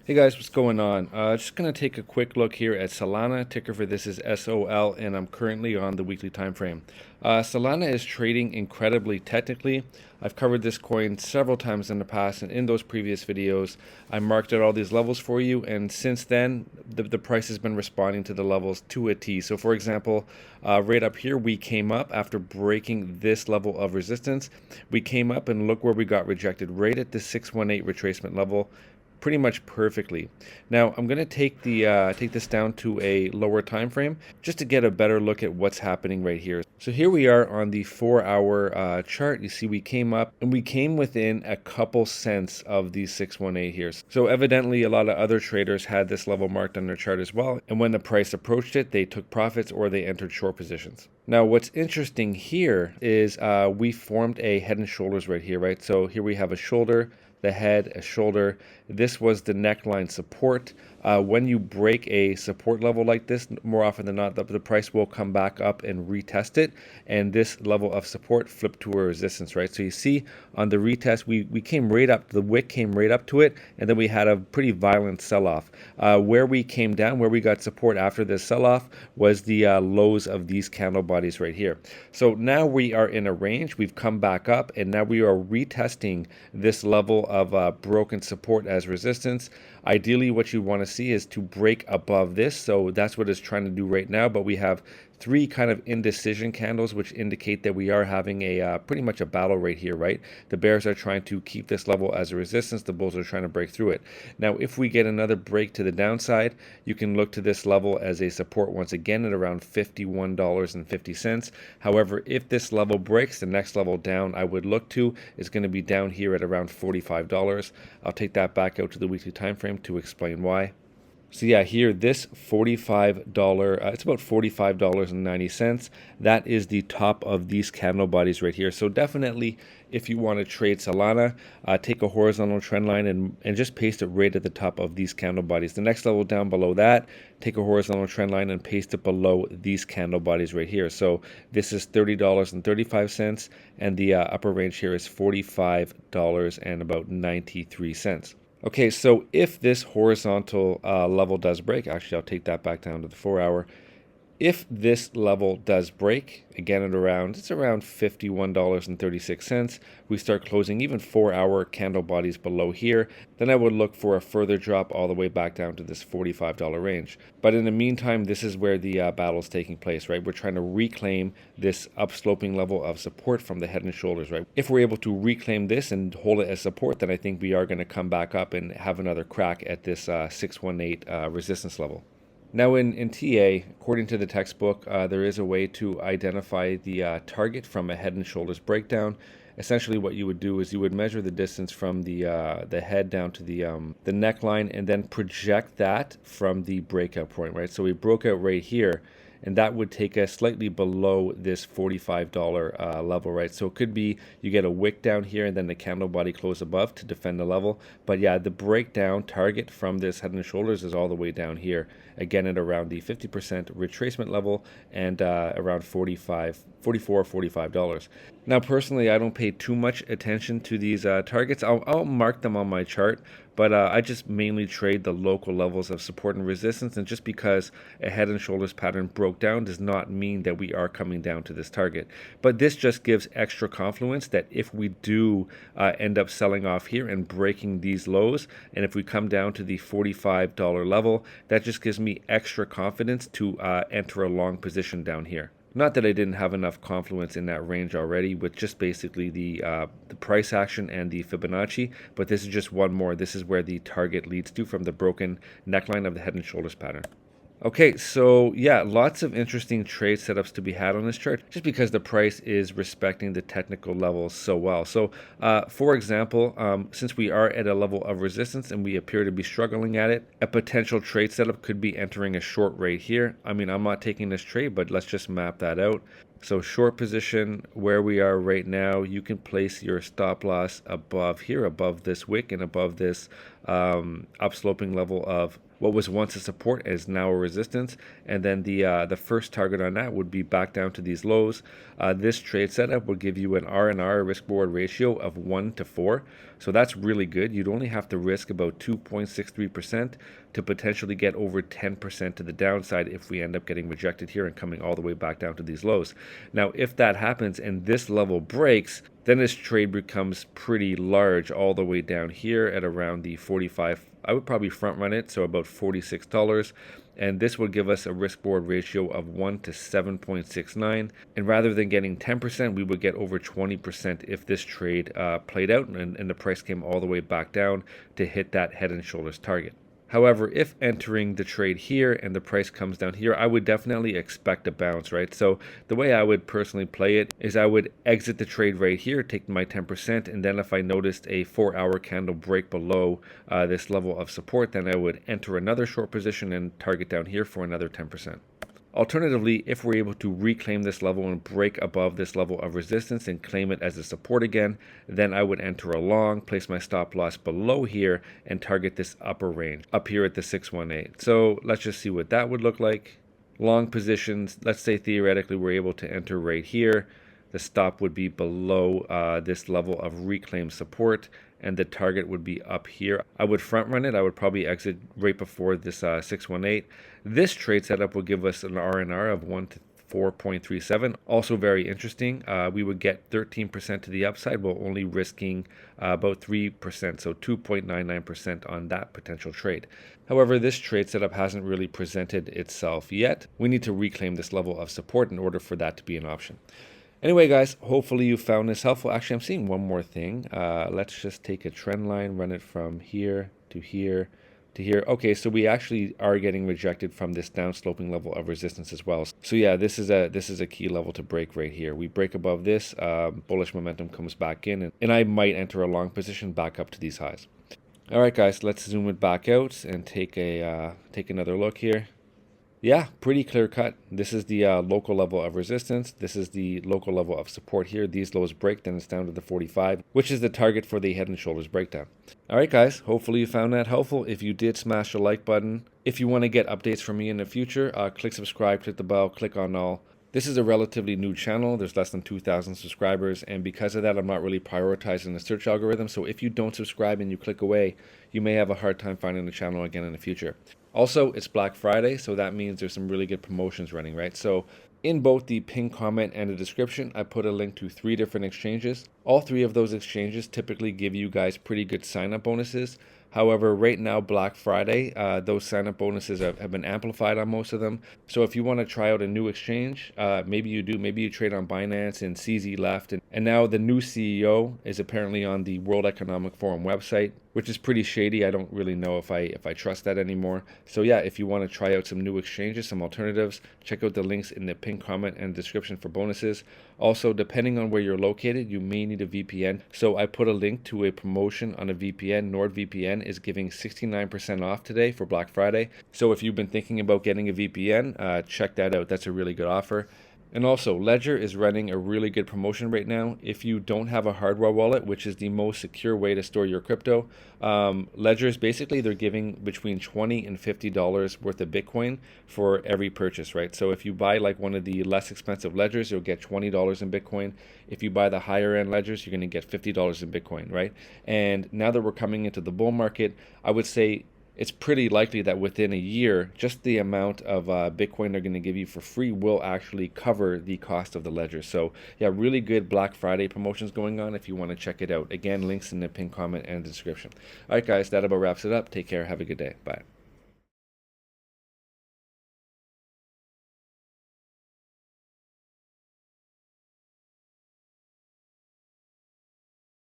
Hey guys, what's going on? Just going to take a quick look here at Solana. Ticker for this is SOL, and I'm currently on the weekly time frame. Solana is trading incredibly technically. I've covered this coin several times in the past, and in those previous videos, I marked out all these levels for you, and since then, the price has been responding to the levels to a T. So for example, right up here, we came up after breaking this level of resistance. We came up and look where we got rejected, right at the 618 retracement level, pretty much perfectly. Now I'm going to take this down to a lower time frame just to get a better look at what's happening right here. So here we are on the 4-hour chart. You see we came up and we came within a couple cents of the 618 here. So evidently a lot of other traders had this level marked on their chart as well, and when the price approached it, they took profits or they entered short positions. Now what's interesting here is we formed a head and shoulders right here, right? So here we have a shoulder, the head, a shoulder. This was the neckline support. When you break a support level like this, more often than not, the price will come back up and retest it. And this level of support flipped to a resistance, right? So you see on the retest, we came right up, the wick came right up to it, and then we had a pretty violent sell-off. Where we came down, where we got support after this sell-off was the lows of these candle bodies right here. So now we are in a range, we've come back up, and now we are retesting this level of broken support as resistance. Ideally, what you want to see is to break above this. So that's what it's trying to do right now. But we have three kind of indecision candles, which indicate that we are having a pretty much a battle right here, right? The bears are trying to keep this level as a resistance. The bulls are trying to break through it. Now, if we get another break to the downside, you can look to this level as a support once again at around $51.50. However, if this level breaks, the next level down I would look to is going to be down here at around $45. I'll take that back out to the weekly time frame to explain why. So yeah, here this $45, it's about $45.90. That is the top of these candle bodies right here. So definitely, if you want to trade Solana, take a horizontal trend line and just paste it right at the top of these candle bodies. The next level down below that, take a horizontal trend line and paste it below these candle bodies right here. So this is $30.35, and the upper range here is $45 and about 93 cents. Okay, so if this horizontal level does break, actually I'll take that back down to the 4-hour. If this level does break, again at around, it's around $51.36, we start closing even 4-hour candle bodies below here, then I would look for a further drop all the way back down to this $45 range. But in the meantime, this is where the battle is taking place, right? We're trying to reclaim this upsloping level of support from the head and shoulders, right? If we're able to reclaim this and hold it as support, then I think we are going to come back up and have another crack at this 618 resistance level. Now in TA, according to the textbook, there is a way to identify the target from a head and shoulders breakdown. Essentially what you would do is you would measure the distance from the head down to the neckline and then project that from the breakout point, right? So we broke out right here, and that would take us slightly below this $45 level, right? So it could be you get a wick down here and then the candle body close above to defend the level. But yeah, the breakdown target from this head and shoulders is all the way down here, again at around the 50% retracement level and around $45. Now, personally, I don't pay too much attention to these targets. I'll mark them on my chart, but I just mainly trade the local levels of support and resistance. And just because a head and shoulders pattern broke down does not mean that we are coming down to this target. But this just gives extra confluence that if we do end up selling off here and breaking these lows, and if we come down to the $45 level, that just gives me extra confidence to enter a long position down here. Not that I didn't have enough confluence in that range already with just basically the price action and the Fibonacci, but this is just one more. This is where the target leads to from the broken neckline of the head and shoulders pattern. Okay, so yeah, lots of interesting trade setups to be had on this chart just because the price is respecting the technical levels so well. So for example, since we are at a level of resistance and we appear to be struggling at it, a potential trade setup could be entering a short right here. I mean, I'm not taking this trade, but let's just map that out. So short position where we are right now, you can place your stop loss above here, above this wick and above this upsloping level of what was once a support is now a resistance, and then the first target on that would be back down to these lows. This trade setup will give you an R&R risk reward ratio of 1 to 4, so that's really good. You'd only have to risk about 2.63% to potentially get over 10% to the downside if we end up getting rejected here and coming all the way back down to these lows. Now, if that happens and this level breaks, then this trade becomes pretty large all the way down here at around the 45. I would probably front run it, so about $46. And this would give us a risk reward ratio of 1 to 7.69. And rather than getting 10%, we would get over 20% if this trade played out and the price came all the way back down to hit that head and shoulders target. However, if entering the trade here and the price comes down here, I would definitely expect a bounce, right? So the way I would personally play it is I would exit the trade right here, take my 10%, and then if I noticed a 4-hour candle break below this level of support, then I would enter another short position and target down here for another 10%. Alternatively, if we're able to reclaim this level and break above this level of resistance and claim it as a support again, then I would enter a long, place my stop loss below here, and target this upper range up here at the 618. So let's just see what that would look like. Long positions, let's say theoretically we're able to enter right here. The stop would be below this level of reclaimed support, and the target would be up here. I would front run it. I would probably exit right before this 618. This trade setup will give us an R&R of 1 to 4.37. Also very interesting. We would get 13% to the upside while only risking about 3%, so 2.99% on that potential trade. However, this trade setup hasn't really presented itself yet. We need to reclaim this level of support in order for that to be an option. Anyway, guys, hopefully you found this helpful. Actually, I'm seeing one more thing. Let's just take a trend line, run it from here to here to here. Okay, so we actually are getting rejected from this downsloping level of resistance as well. So yeah, this is a key level to break right here. We break above this, bullish momentum comes back in, and I might enter a long position back up to these highs. All right, guys, let's zoom it back out and take another look here. Yeah, pretty clear cut. This is the local level of resistance. This is the local level of support here. These lows break, then it's down to the 45, which is the target for the head and shoulders breakdown. All right, guys, hopefully you found that helpful. If you did, smash the like button. If you want to get updates from me in the future, click subscribe, click the bell, click on all. This is a relatively new channel. There's less than 2,000 subscribers, and because of that, I'm not really prioritizing the search algorithm. So if you don't subscribe and you click away, you may have a hard time finding the channel again in the future. Also, it's Black Friday, so that means there's some really good promotions running, right? So in both the pinned comment and the description, I put a link to 3 different exchanges. All 3 of those exchanges typically give you guys pretty good sign-up bonuses. However, right now, Black Friday, those sign-up bonuses have been amplified on most of them. So if you want to try out a new exchange, maybe you do. Maybe you trade on Binance and CZ left. And now the new CEO is apparently on the World Economic Forum website, which is pretty shady. I don't really know if I trust that anymore. So yeah, if you want to try out some new exchanges, some alternatives, check out the links in the pinned comment and description for bonuses. Also, depending on where you're located, you may need a VPN. So I put a link to a promotion on a VPN. NordVPN is giving 69% off today for Black Friday. So if you've been thinking about getting a VPN, check that out. That's a really good offer. And also, Ledger is running a really good promotion right now. If you don't have a hardware wallet, which is the most secure way to store your crypto, Ledger is basically, they're giving between $20 and $50 worth of Bitcoin for every purchase, right? So if you buy like one of the less expensive ledgers, you'll get $20 in Bitcoin. If you buy the higher end ledgers, you're going to get $50 in Bitcoin, right? And now that we're coming into the bull market, I would say it's pretty likely that within a year, just the amount of Bitcoin they're going to give you for free will actually cover the cost of the ledger. So yeah, really good Black Friday promotions going on if you want to check it out. Again, links in the pinned comment and the description. All right, guys, that about wraps it up. Take care. Have a good day. Bye.